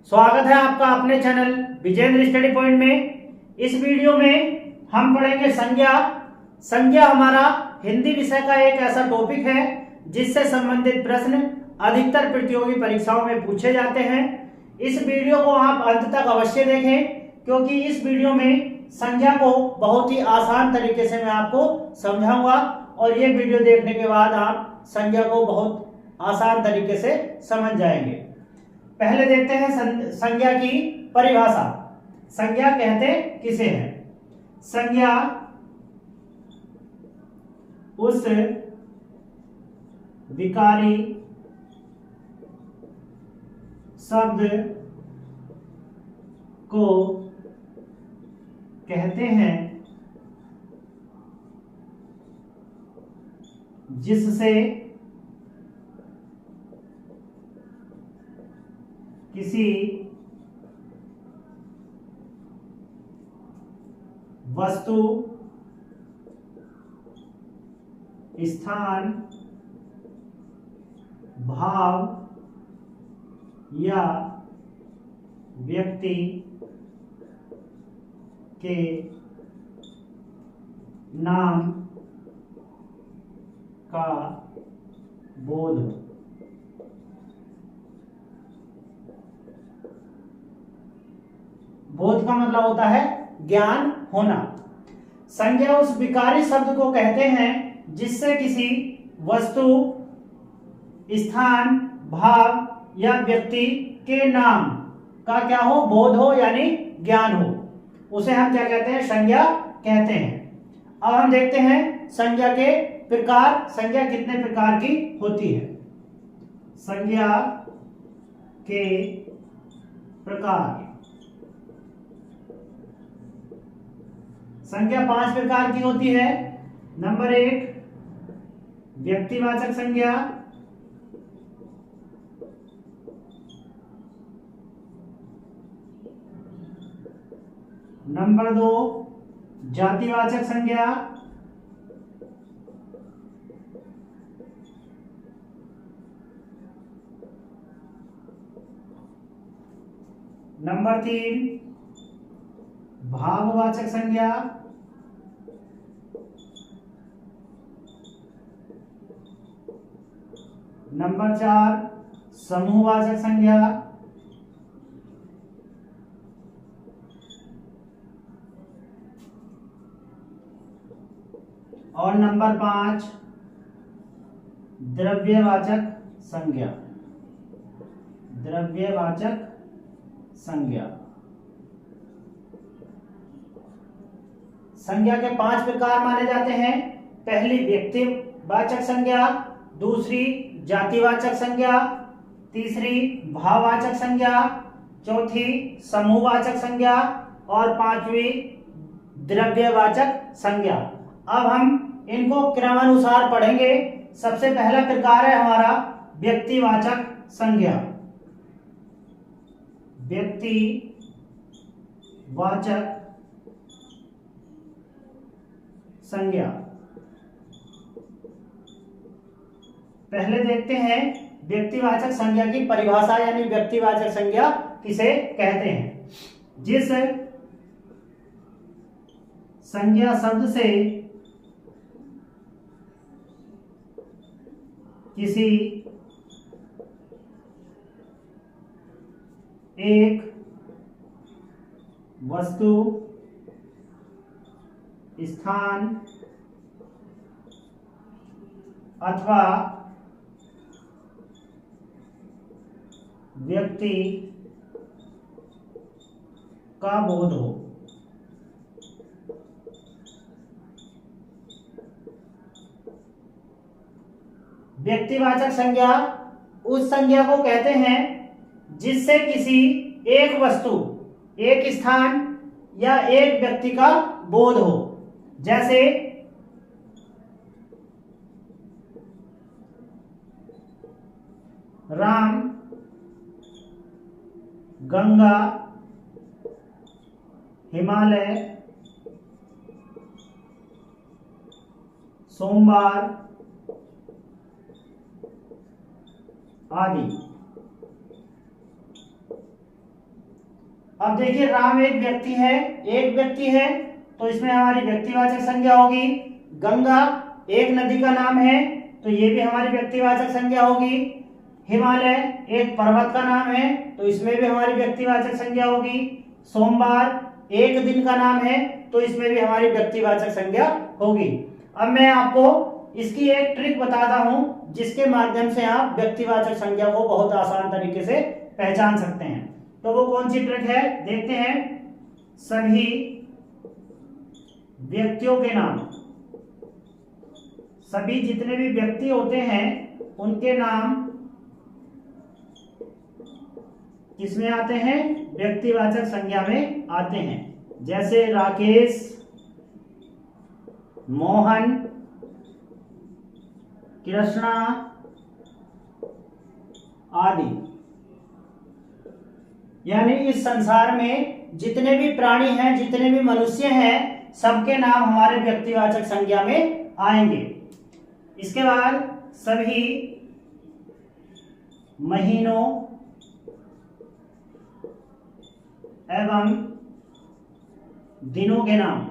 स्वागत है आपका अपने चैनल विजेंद्र स्टडी पॉइंट में। इस वीडियो में हम पढ़ेंगे संज्ञा। संज्ञा हमारा हिंदी विषय का एक ऐसा टॉपिक है जिससे संबंधित प्रश्न अधिकतर प्रतियोगी परीक्षाओं में पूछे जाते हैं। इस वीडियो को आप अंत तक अवश्य देखें क्योंकि इस वीडियो में संज्ञा को बहुत ही आसान तरीके से मैं आपको समझाऊंगा और ये वीडियो देखने के बाद आप संज्ञा को बहुत आसान तरीके से समझ जाएंगे। पहले देखते हैं संज्ञा की परिभाषा। संज्ञा कहते किसे हैं? संज्ञा उस विकारी शब्द को कहते हैं जिससे किसी वस्तु, स्थान, भाव या व्यक्ति के नाम का बोध हो। बोध का मतलब होता है ज्ञान होना। संज्ञा उस विकारी शब्द को कहते हैं जिससे किसी वस्तु, स्थान, भाव या व्यक्ति के नाम का क्या हो? बोध हो, यानी ज्ञान हो। उसे हम क्या कहते हैं? संज्ञा कहते हैं। अब हम देखते हैं संज्ञा के प्रकार। संज्ञा कितने प्रकार की होती है? संज्ञा के प्रकार। संज्ञा 5 प्रकार की होती है। नंबर 1 व्यक्तिवाचक संज्ञा। नंबर 2 जातिवाचक संज्ञा। नंबर 3 भाववाचक संज्ञा। नंबर 4 समूहवाचक संज्ञा। और नंबर 5 द्रव्यवाचक संज्ञा। द्रव्यवाचक संज्ञा। संज्ञा के 5 प्रकार माने जाते हैं। पहली व्यक्तिवाचक संज्ञा, दूसरी जातिवाचक संज्ञा, तीसरी भाववाचक संज्ञा, चौथी समूहवाचक संज्ञा और 5वीं द्रव्यवाचक संज्ञा। अब हम इनको क्रमानुसार पढ़ेंगे। सबसे पहला प्रकार है हमारा व्यक्तिवाचक संज्ञा। व्यक्तिवाचक संज्ञा। पहले देखते हैं व्यक्तिवाचक संज्ञा की परिभाषा, यानी व्यक्तिवाचक संज्ञा किसे कहते हैं? जिस संज्ञा शब्द से किसी एक वस्तु, स्थान अथवा व्यक्ति का बोध हो। व्यक्तिवाचक संज्ञा उस संज्ञा को कहते हैं जिससे किसी एक वस्तु, एक स्थान या एक व्यक्ति का बोध हो। जैसे राम, गंगा, हिमालय, सोमवार आदि। अब देखिए राम एक व्यक्ति है, तो इसमें हमारी व्यक्तिवाचक संज्ञा होगी। गंगा एक नदी का नाम है, तो ये भी हमारी व्यक्तिवाचक संज्ञा होगी। हिमालय एक पर्वत का नाम है, तो इसमें भी हमारी व्यक्तिवाचक संज्ञा होगी। सोमवार एक दिन का नाम है, तो इसमें भी हमारी व्यक्तिवाचक संज्ञा होगी। अब मैं आपको इसकी एक ट्रिक बताता हूं, जिसके माध्यम से आप व्यक्तिवाचक संज्ञा को बहुत आसान तरीके से पहचान सकते हैं। तो वो कौन सी ट्रिक है, देखते हैं। सभी व्यक्तियों के नाम, सभी जितने भी व्यक्ति होते हैं उनके नाम किसमें आते हैं, व्यक्तिवाचक संज्ञा में आते हैं। जैसे राकेश, मोहन, कृष्णा आदि। यानी इस संसार में जितने भी प्राणी हैं, जितने भी मनुष्य हैं, सबके नाम हमारे व्यक्तिवाचक संज्ञा में आएंगे। इसके बाद सभी महीनों एवं दिनों के नाम,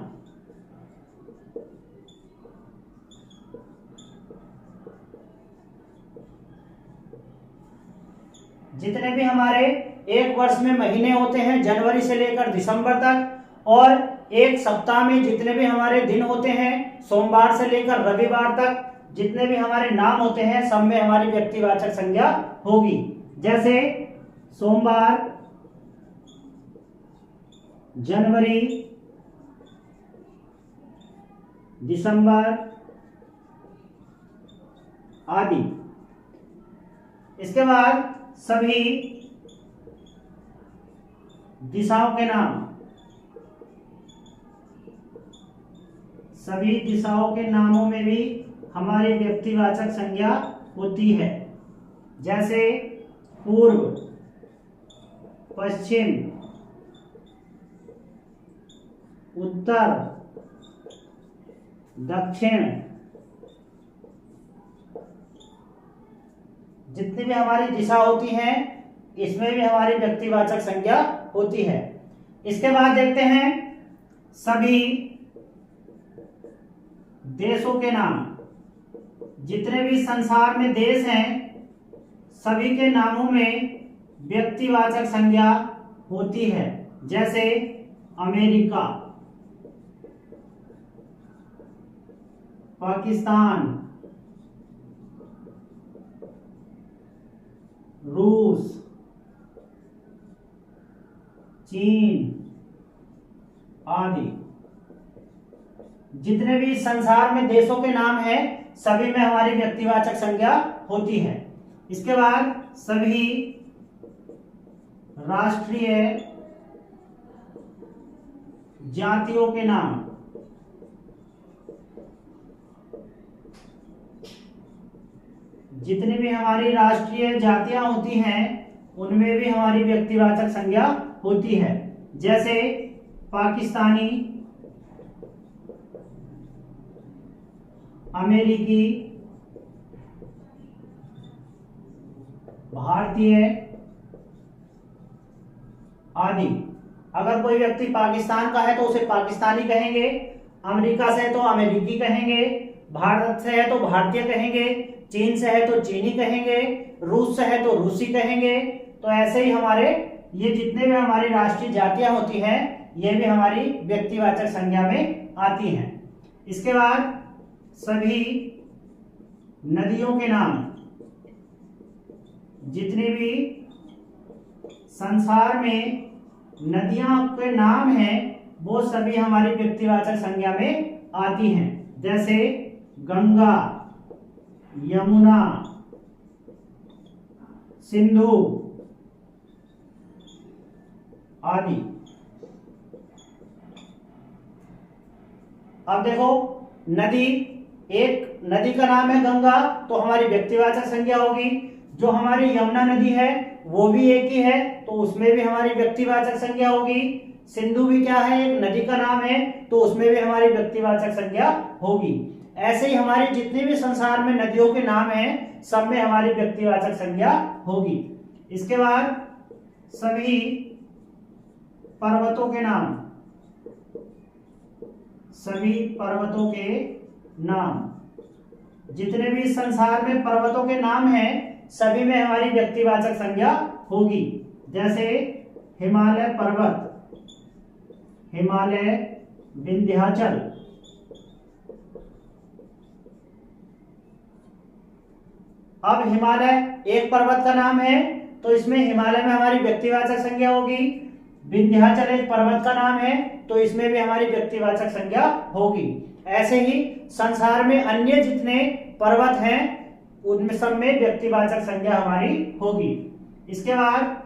जितने भी हमारे एक वर्ष में महीने होते हैं जनवरी से लेकर दिसंबर तक, और एक सप्ताह में जितने भी हमारे दिन होते हैं सोमवार से लेकर रविवार तक, जितने भी हमारे नाम होते हैं सब में हमारी व्यक्तिवाचक संज्ञा होगी। जैसे सोमवार, जनवरी, दिसंबर आदि। इसके बाद सभी दिशाओं के नाम, सभी दिशाओं के नामों में भी हमारी व्यक्तिवाचक संज्ञा होती है। जैसे पूर्व, पश्चिम, उत्तर, दक्षिण, जितनी भी हमारी दिशा होती हैं इसमें भी हमारी व्यक्तिवाचक संज्ञा होती है। इसके बाद देखते हैं सभी देशों के नाम, जितने भी संसार में देश हैं सभी के नामों में व्यक्तिवाचक संज्ञा होती है। जैसे अमेरिका, पाकिस्तान, रूस, चीन आदि। जितने भी संसार में देशों के नाम हैं सभी में हमारी व्यक्तिवाचक संज्ञा होती है। इसके बाद सभी राष्ट्रीय जातियों के नाम, जितनी भी हमारी राष्ट्रीय जातियां होती हैं उनमें भी हमारी व्यक्तिवाचक संज्ञा होती है। जैसे पाकिस्तानी, अमेरिकी, भारतीय आदि। अगर कोई व्यक्ति पाकिस्तान का है तो उसे पाकिस्तानी कहेंगे, अमेरिका से है तो अमेरिकी कहेंगे, भारत से है तो भारतीय कहेंगे, चीन से है तो चीनी कहेंगे, रूस से है तो रूसी कहेंगे। तो ऐसे ही हमारे ये जितने भी हमारी राष्ट्रीय जातियां होती हैं ये भी हमारी व्यक्तिवाचक संज्ञा में आती हैं। इसके बाद सभी नदियों के नाम, जितनी भी संसार में नदियां के नाम हैं वो सभी हमारी व्यक्तिवाचक संज्ञा में आती हैं। जैसे गंगा, यमुना, सिंधु आदि। अब देखो नदी, एक नदी का नाम है गंगा तो हमारी व्यक्तिवाचक संज्ञा होगी। जो हमारी यमुना नदी है वो भी एक ही है तो उसमें भी हमारी व्यक्तिवाचक संज्ञा होगी। सिंधु भी क्या है, एक नदी का नाम है तो उसमें भी हमारी व्यक्तिवाचक संज्ञा होगी। ऐसे ही हमारी जितनी भी संसार में नदियों के नाम हैं सब में हमारी व्यक्तिवाचक संज्ञा होगी। इसके बाद सभी पर्वतों के नाम, सभी पर्वतों के नाम। जितने भी इस संसार में पर्वतों के नाम हैं सभी में हमारी व्यक्तिवाचक संज्ञा होगी। जैसे हिमालय पर्वत, हिमालय, विंध्याचल। अब हिमालय एक पर्वत का नाम है तो इसमें हिमालय में हमारी व्यक्तिवाचक संज्ञा होगी। विंध्याचल एक पर्वत का नाम है तो इसमें भी हमारी व्यक्तिवाचक संज्ञा होगी। ऐसे ही संसार में अन्य जितने पर्वत हैं उनमें सब में व्यक्तिवाचक संज्ञा हमारी होगी। इसके बाद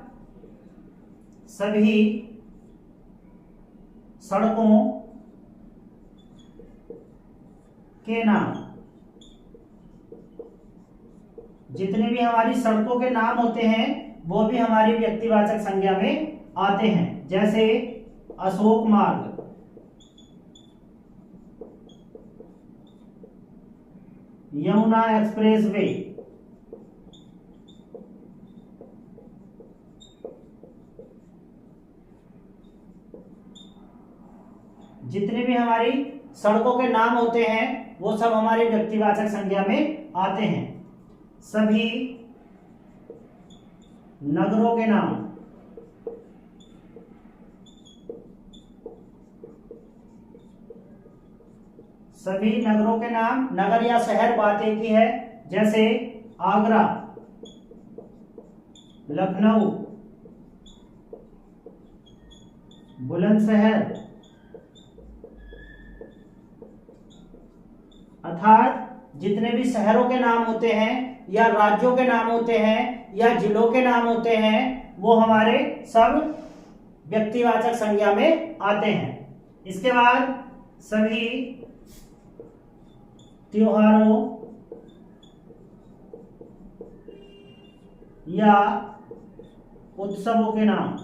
सभी सड़कों के नाम, जितने भी हमारी सड़कों के नाम होते हैं वो भी हमारी व्यक्तिवाचक संज्ञा में आते हैं। जैसे अशोक मार्ग, यमुना एक्सप्रेसवे, जितने भी हमारी सड़कों के नाम होते हैं वो सब हमारी व्यक्तिवाचक संज्ञा में आते हैं। सभी नगरों के नाम, सभी नगरों के नाम, नगर या शहर बात एक ही है। जैसे आगरा, लखनऊ, बुलंदशहर। अर्थात जितने भी शहरों के नाम होते हैं या राज्यों के नाम होते हैं या जिलों के नाम होते हैं वो हमारे सब व्यक्तिवाचक संज्ञा में आते हैं। इसके बाद सभी त्योहारों या उत्सवों के नाम,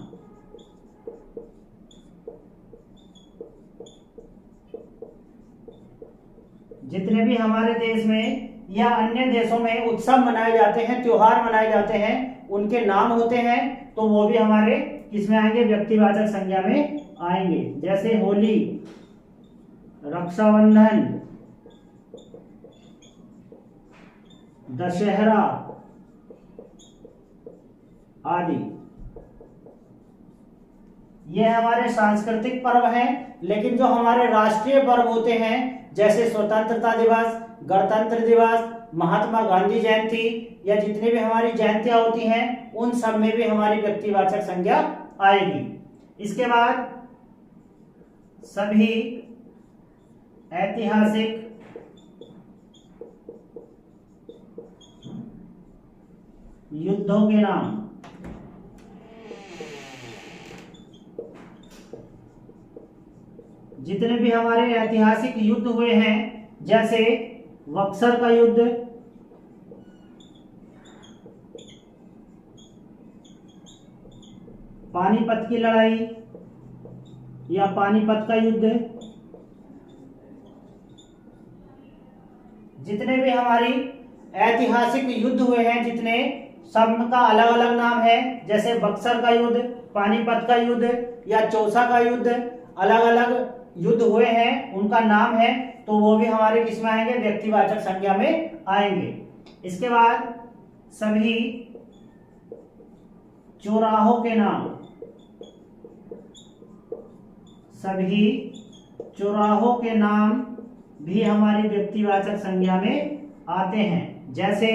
जितने भी हमारे देश में या अन्य देशों में उत्सव मनाए जाते हैं, त्योहार मनाए जाते हैं, उनके नाम होते हैं तो वो भी हमारे किसमें आएंगे? व्यक्तिवाचक संज्ञा में आएंगे। जैसे होली, रक्षाबंधन, दशहरा आदि। ये हमारे सांस्कृतिक पर्व हैं। लेकिन जो हमारे राष्ट्रीय पर्व होते हैं जैसे स्वतंत्रता दिवस, गणतंत्र दिवस, महात्मा गांधी जयंती या जितनी भी हमारी जयंतियां होती हैं उन सब में भी हमारी व्यक्तिवाचक संज्ञा आएगी। इसके बाद सभी ऐतिहासिक युद्धों के नाम, जितने भी हमारे ऐतिहासिक युद्ध हुए हैं जैसे बक्सर का युद्ध, पानीपत की लड़ाई या पानीपत का युद्ध, जितने भी हमारी ऐतिहासिक युद्ध हुए हैं जितने, सब का अलग अलग नाम है। जैसे बक्सर का युद्ध, पानीपत का युद्ध या चौसा का युद्ध, अलग अलग युद्ध हुए हैं उनका नाम है तो वो भी हमारे किस में आएंगे? व्यक्तिवाचक संज्ञा में आएंगे। इसके बाद सभी चौराहों के नाम, सभी चौराहों के नाम भी हमारी व्यक्तिवाचक संज्ञा में आते हैं। जैसे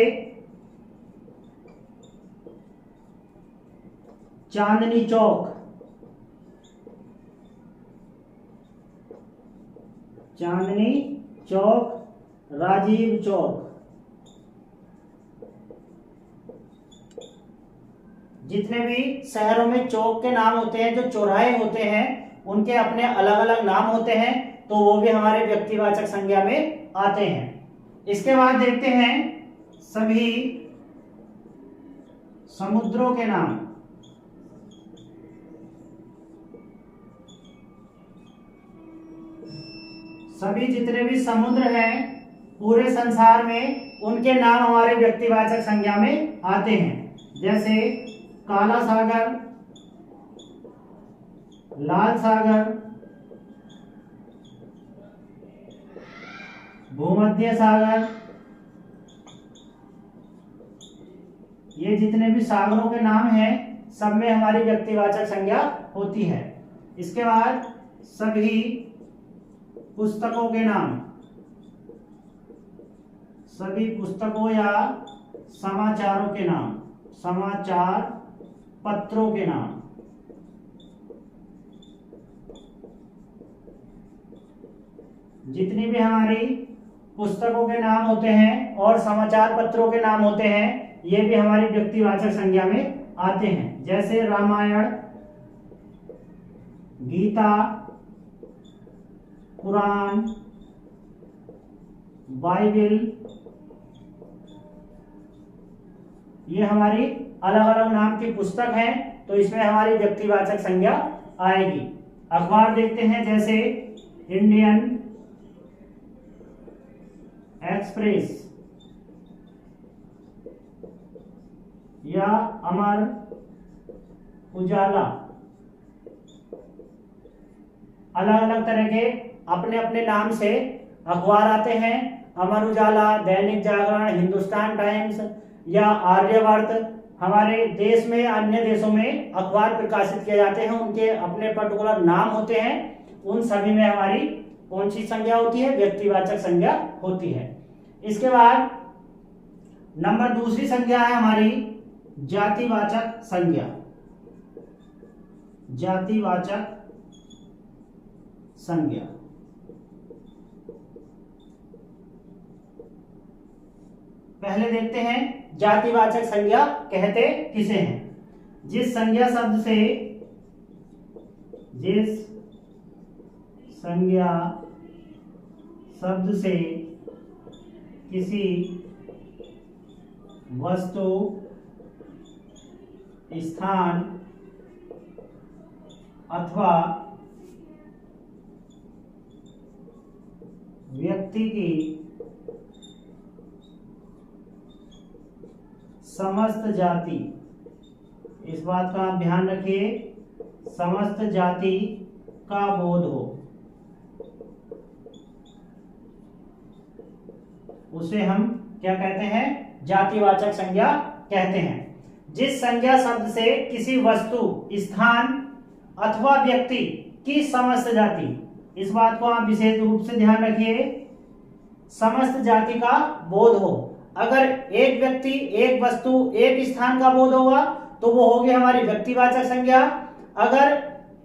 चांदनी चौक, चांदनी चौक, राजीव चौक। जितने भी शहरों में चौक के नाम होते हैं, जो चौराहे होते हैं, उनके अपने अलग अलग नाम होते हैं तो वो भी हमारे व्यक्तिवाचक संज्ञा में आते हैं। इसके बाद देखते हैं सभी समुद्रों के नाम, सभी जितने भी समुद्र हैं पूरे संसार में उनके नाम हमारे व्यक्तिवाचक संज्ञा में आते हैं। जैसे काला सागर, लाल सागर, भूमध्य सागर, ये जितने भी सागरों के नाम हैं सब में हमारी व्यक्तिवाचक संज्ञा होती है। इसके बाद सभी पुस्तकों के नाम, सभी पुस्तकों या समाचारों के नाम, समाचार पत्रों के नाम, जितनी भी हमारी पुस्तकों के नाम होते हैं और समाचार पत्रों के नाम होते हैं ये भी हमारी व्यक्तिवाचक संज्ञा में आते हैं। जैसे रामायण, गीता, कुरान, बाइबिल, ये हमारी अलग अलग नाम की पुस्तक हैं तो इसमें हमारी व्यक्तिवाचक संज्ञा आएगी। अखबार देखते हैं जैसे इंडियन एक्सप्रेस या अमर उजाला, अलग अलग तरह के अपने अपने नाम से अखबार आते हैं। अमर उजाला, दैनिक जागरण, हिंदुस्तान टाइम्स या आर्यवर्त, हमारे देश में अन्य देशों में अखबार प्रकाशित किए जाते हैं, उनके अपने पर्टिकुलर नाम होते हैं। उन सभी में हमारी कौन सी संज्ञा होती है? व्यक्तिवाचक संज्ञा होती है। इसके बाद नंबर दूसरी संज्ञा है हमारी जातिवाचक संज्ञा। जातिवाचक संज्ञा पहले देखते हैं जातिवाचक संज्ञा कहते किसे हैं। जिस संज्ञा शब्द से किसी वस्तु, स्थान अथवा व्यक्ति की समस्त जाति, इस बात का आप ध्यान रखिए, समस्त जाति का बोध हो, उसे हम क्या कहते हैं? जातिवाचक संज्ञा कहते हैं। जिस संज्ञा शब्द से किसी वस्तु, स्थान अथवा व्यक्ति की समस्त जाति, इस बात को आप विशेष रूप से ध्यान रखिए, समस्त जाति का बोध हो। अगर एक व्यक्ति, एक वस्तु, एक स्थान का बोध होगा तो वो होगी हमारी व्यक्तिवाचक संज्ञा। अगर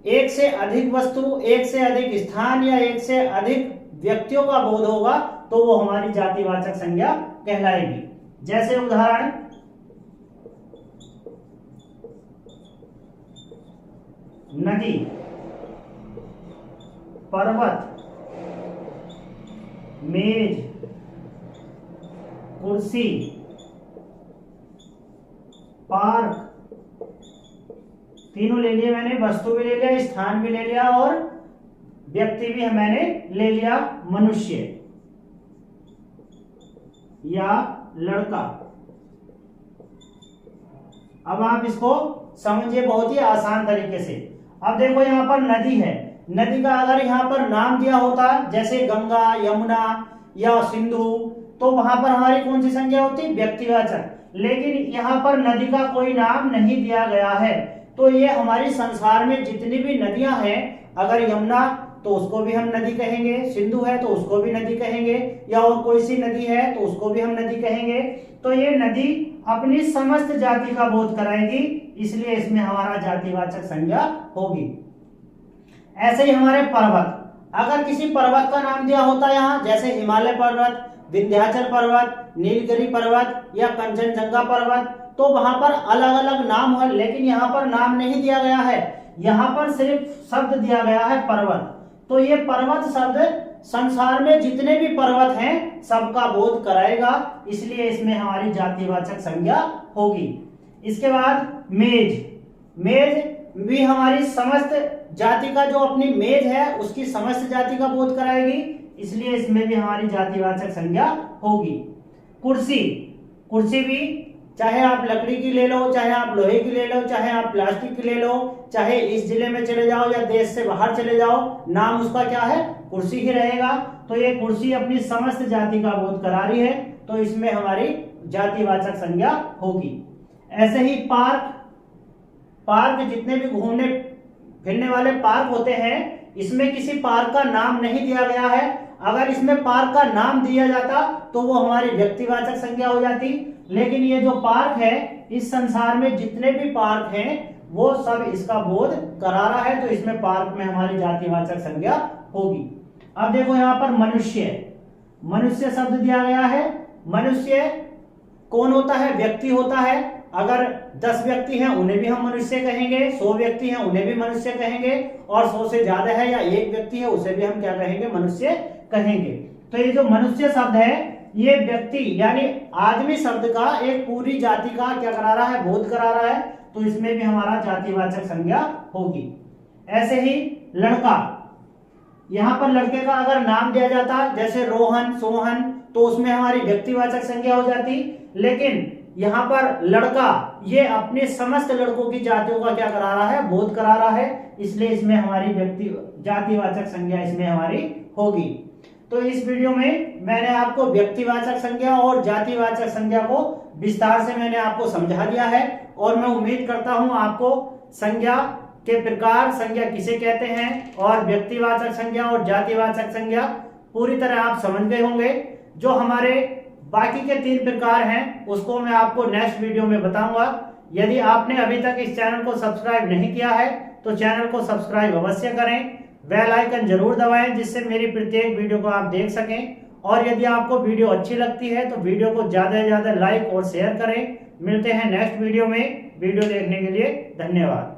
एक से अधिक वस्तु, एक से अधिक स्थान या एक से अधिक व्यक्तियों का बोध होगा तो वो हमारी जातिवाचक संज्ञा कहलाएगी। जैसे उदाहरण, नदी, पर्वत, मेज, कुर्सी, पार्क, तीनों ले लिए मैंने, वस्तु भी ले लिया, स्थान भी ले लिया और व्यक्ति भी मैंने ले लिया, मनुष्य या लड़का। अब आप इसको समझिए बहुत ही आसान तरीके से। अब देखो यहाँ पर नदी है, नदी का अगर यहाँ पर नाम दिया होता जैसे गंगा, यमुना या सिंधु तो वहां पर हमारी कौन सी संज्ञा होती? व्यक्तिवाचक। लेकिन यहाँ पर नदी का कोई नाम नहीं दिया गया है तो ये हमारी संसार में जितनी भी नदियां हैं, अगर यमुना तो उसको भी हम नदी कहेंगे, सिंधु है तो उसको भी नदी कहेंगे, या और कोई सी नदी है तो उसको भी हम नदी कहेंगे। तो ये नदी अपनी समस्त जाति का बोध कराएगी, इसलिए इसमें हमारा जातिवाचक संज्ञा होगी। ऐसे ही हमारे पर्वत, अगर किसी पर्वत का नाम दिया होता यहाँ जैसे हिमालय पर्वत, विंध्याचल पर्वत, नीलगिरी पर्वत या कंचनजंगा पर्वत, तो वहां पर अलग अलग नाम है, लेकिन यहाँ पर नाम नहीं दिया गया है, यहाँ पर सिर्फ शब्द दिया गया है पर्वत। तो ये पर्वत शब्द संसार में जितने भी पर्वत हैं सबका बोध कराएगा, इसलिए इसमें हमारी जातिवाचक संज्ञा होगी। इसके बाद मेज, मेज भी हमारी समस्त जाति का, जो अपनी मेज है उसकी समस्त जाति का बोध कराएगी, इसलिए इसमें भी हमारी जातिवाचक संज्ञा होगी। कुर्सी, कुर्सी भी चाहे आप लकड़ी की ले लो, चाहे आप लोहे की ले लो, चाहे आप प्लास्टिक की ले लो, चाहे इस जिले में चले जाओ या देश से बाहर चले जाओ, नाम उसका क्या है, कुर्सी ही रहेगा। तो ये कुर्सी अपनी समस्त जाति का बोध करा रही है, तो इसमें हमारी जातिवाचक संज्ञा होगी। ऐसे ही पार्क, पार्क जितने भी घूमने फिरने वाले पार्क होते हैं, इसमें किसी पार्क का नाम नहीं दिया गया है। अगर इसमें पार्क का नाम दिया जाता तो वो हमारी व्यक्तिवाचक संज्ञा हो जाती, लेकिन ये जो पार्क है, इस संसार में जितने भी पार्क हैं वो सब इसका बोध करा रहा है, तो इसमें पार्क में हमारी जातिवाचक संज्ञा होगी। अब देखो यहाँ पर मनुष्य, मनुष्य शब्द दिया गया है। मनुष्य कौन होता है, व्यक्ति होता है। अगर 10 व्यक्ति हैं उन्हें भी हम मनुष्य कहेंगे, 100 व्यक्ति हैं उन्हें भी मनुष्य कहेंगे, और 100 से ज्यादा है या 1 व्यक्ति है उसे भी हम क्या कहेंगे, मनुष्य कहेंगे। तो ये जो मनुष्य शब्द है, ये व्यक्ति यानी आदमी शब्द का एक पूरी जाति का क्या करा रहा है, बोध करा रहा है, तो इसमें भी हमारा जातिवाचक संज्ञा होगी। ऐसे ही लड़का, यहाँ पर लड़के का अगर नाम दिया जाता जैसे रोहन, सोहन, तो उसमें हमारी व्यक्तिवाचक संज्ञा हो जाती। लेकिन यहाँ पर लड़का ये अपने समस्त लड़कों की जातियों का क्या करा रहा है, बोध करा रहा है, इसलिए इसमें हमारी जातिवाचक संज्ञा इसमें हमारी होगी। तो इस वीडियो में मैंने आपको व्यक्तिवाचक संज्ञा और जातिवाचक संज्ञा को विस्तार से मैंने आपको समझा दिया है, और मैं उम्मीद करता हूं आपको संज्ञा के प्रकार, संज्ञा किसे कहते हैं, और व्यक्तिवाचक संज्ञा और जातिवाचक संज्ञा पूरी तरह आप समझ गए होंगे। जो हमारे बाकी के 3 प्रकार हैं उसको मैं आपको नेक्स्ट वीडियो में बताऊंगा। यदि आपने अभी तक इस चैनल को सब्सक्राइब नहीं किया है तो चैनल को सब्सक्राइब अवश्य करें, बेल आइकन जरूर दबाएं जिससे मेरी प्रत्येक वीडियो को आप देख सकें। और यदि आपको वीडियो अच्छी लगती है तो वीडियो को ज्यादा से ज्यादा लाइक और शेयर करें। मिलते हैं नेक्स्ट वीडियो में। वीडियो देखने के लिए धन्यवाद।